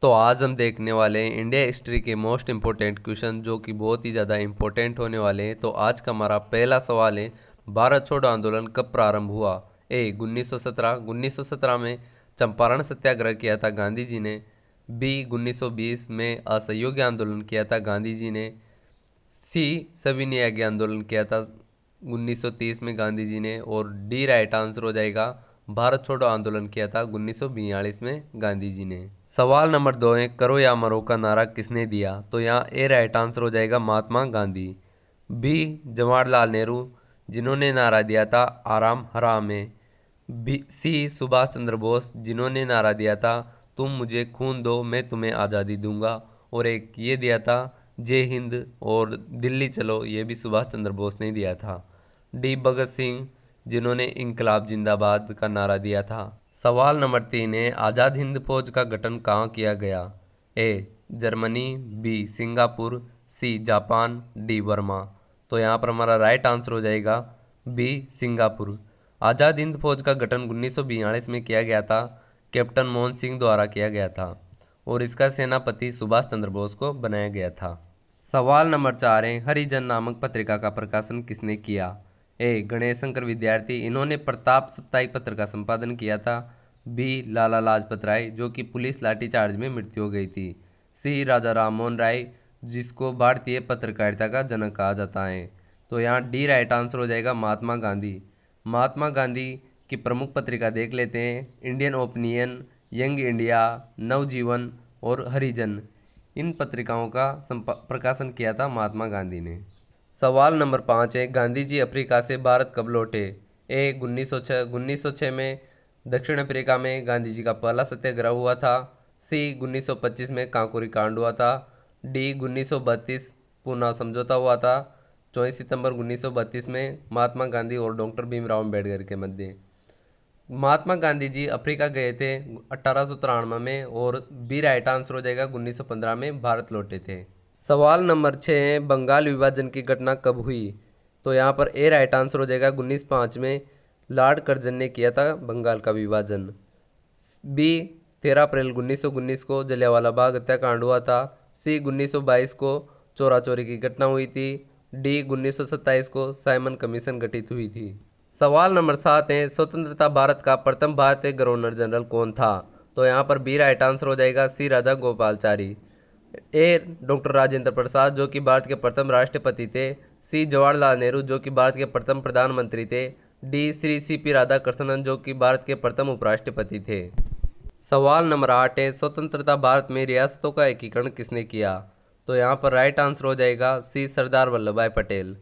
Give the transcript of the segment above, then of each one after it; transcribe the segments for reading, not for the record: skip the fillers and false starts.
तो आज हम देखने वाले हैं इंडिया हिस्ट्री के मोस्ट इम्पोर्टेंट क्वेश्चन जो कि बहुत ही ज़्यादा इम्पोर्टेंट होने वाले हैं। तो आज का हमारा पहला सवाल है, भारत छोड़ो आंदोलन कब प्रारंभ हुआ? ए 1917, 1917 में चंपारण सत्याग्रह किया था गांधी जी ने। बी 1920 में असहयोग आंदोलन किया था गांधी जी ने। सी सविनय आंदोलन किया था 1930 में गांधी जी ने। और डी राइट आंसर हो जाएगा, भारत छोड़ो आंदोलन किया था 1942 में गांधी जी ने। सवाल नंबर 2 है, करो या मरो का नारा किसने दिया? तो यहाँ ए राइट आंसर हो जाएगा, महात्मा गांधी। बी जवाहरलाल नेहरू, जिन्होंने नारा दिया था आराम हराम है। बी सी सुभाष चंद्र बोस, जिन्होंने नारा दिया था तुम मुझे खून दो मैं तुम्हें आज़ादी दूंगा। और एक ये दिया था जय हिंद और दिल्ली चलो, ये भी सुभाष चंद्र बोस ने दिया था। डी भगत सिंह, जिन्होंने इंकलाब जिंदाबाद का नारा दिया था। सवाल नंबर 3 है, आज़ाद हिंद फौज का गठन कहाँ किया गया? A Germany, B Singapore, C Japan, D Burma. तो यहाँ पर हमारा राइट आंसर हो जाएगा बी सिंगापुर। आज़ाद हिंद फौज का गठन 1942 में किया गया था, कैप्टन मोहन सिंह द्वारा किया गया था और इसका सेनापति सुभाष चंद्र बोस को बनाया गया था। सवाल नंबर 4 है, हरिजन नामक पत्रिका का प्रकाशन किसने किया? ए गणेश शंकर विद्यार्थी, इन्होंने प्रताप साप्ताहिक पत्र का संपादन किया था। बी लाला लाजपत राय, जो कि पुलिस लाठीचार्ज में मृत्यु हो गई थी। सी राजा राम मोहन राय, जिसको भारतीय पत्रकारिता का जनक कहा जाता है। तो यहाँ डी राइट आंसर हो जाएगा, महात्मा गांधी। महात्मा गांधी की प्रमुख पत्रिका देख लेते हैं, इंडियन ओपिनियन, यंग इंडिया, नवजीवन और हरिजन। इन पत्रिकाओं का प्रकाशन किया था महात्मा गांधी ने। सवाल नंबर 5 है, गांधी जी अफ्रीका से भारत कब लौटे? ए 1906, 1906 में दक्षिण अफ्रीका में गांधी जी का पहला सत्याग्रह हुआ था। सी 1925 में कांकुरी कांड हुआ था। डी 1932 पूना समझौता हुआ था। 24 सितंबर 1932 में महात्मा गांधी और डॉक्टर भीमराव अम्बेडकर के मध्य। महात्मा गांधी जी अफ्रीका गए थे 1893 में और बी राइट आंसर हो जाएगा, 1915 में भारत लौटे थे। सवाल नंबर 6 है, बंगाल विभाजन की घटना कब हुई? तो यहाँ पर ए राइट आंसर हो जाएगा, 1905 में लॉर्ड कर्जन ने किया था बंगाल का विभाजन। बी 13 अप्रैल 1919 को जलियांवाला बाग हत्याकांड हुआ था। सी 1922 को चोरा चोरी की घटना हुई थी। डी 1927 को साइमन कमीशन गठित हुई थी। सवाल नंबर 7 है, स्वतंत्रता भारत का प्रथम भारतीय गवर्नर जनरल कौन था? तो यहाँ पर बी राइट आंसर हो जाएगा, सी राजा गोपालचारी। ए डॉक्टर राजेंद्र प्रसाद, जो कि भारत के प्रथम राष्ट्रपति थे। सी जवाहरलाल नेहरू, जो कि भारत के प्रथम प्रधानमंत्री थे। डी श्री सीपी राधाकृष्णन, जो कि भारत के प्रथम उपराष्ट्रपति थे। सवाल नंबर 8 है, स्वतंत्रता भारत में रियासतों का एकीकरण किसने किया? तो यहाँ पर राइट आंसर हो जाएगा, सी सरदार वल्लभ भाई पटेल।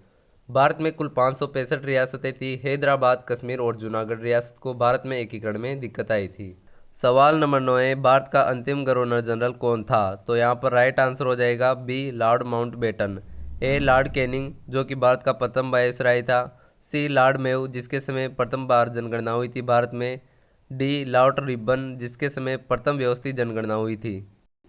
भारत में कुल 565 रियासतें थी। हैदराबाद, कश्मीर और जूनागढ़ रियासत को भारत में एकीकरण में दिक्कत आई थी। सवाल नंबर 9 है, भारत का अंतिम गवर्नर जनरल कौन था? तो यहाँ पर राइट आंसर हो जाएगा, बी लॉर्ड माउंटबेटन। ए लॉर्ड कैनिंग, जो कि भारत का प्रथम वायसराय था। सी लॉर्ड मेव, जिसके समय प्रथम बार जनगणना हुई थी भारत में। डी लॉर्ड रिबन, जिसके समय प्रथम व्यवस्थित जनगणना हुई थी।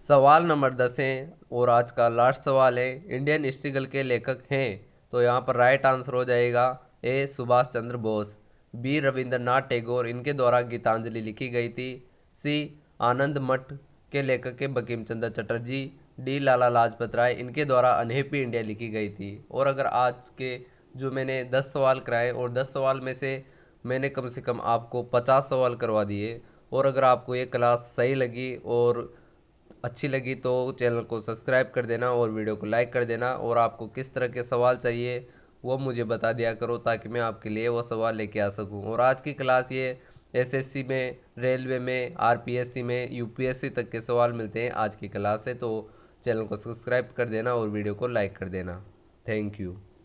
सवाल नंबर 10 है और आज का लास्ट सवाल है, इंडियन हिस्ट्रिकल के लेखक हैं? तो यहाँ पर राइट आंसर हो जाएगा, ए सुभाष चंद्र बोस। बी रविंद्रनाथ टैगोर, इनके द्वारा गीतांजलि लिखी गई थी। सी आनंद मठ के लेखक के बंकिम चंद्र चटर्जी। डी लाला लाजपत राय, इनके द्वारा अनहैप्पी इंडिया लिखी गई थी। और अगर आज के जो मैंने 10 सवाल कराए और 10 सवाल में से मैंने कम से कम आपको 50 सवाल करवा दिए, और अगर आपको ये क्लास सही लगी और अच्छी लगी तो चैनल को सब्सक्राइब कर देना और वीडियो को लाइक कर देना। और आपको किस तरह के सवाल चाहिए वो मुझे बता दिया करो, ताकि मैं आपके लिए वो सवाल लेके आ सकूं। और आज की क्लास ये एसएससी में, रेलवे में, आरपीएससी में, यूपीएससी तक के सवाल मिलते हैं आज की क्लास से। तो चैनल को सब्सक्राइब कर देना और वीडियो को लाइक कर देना। Thank you.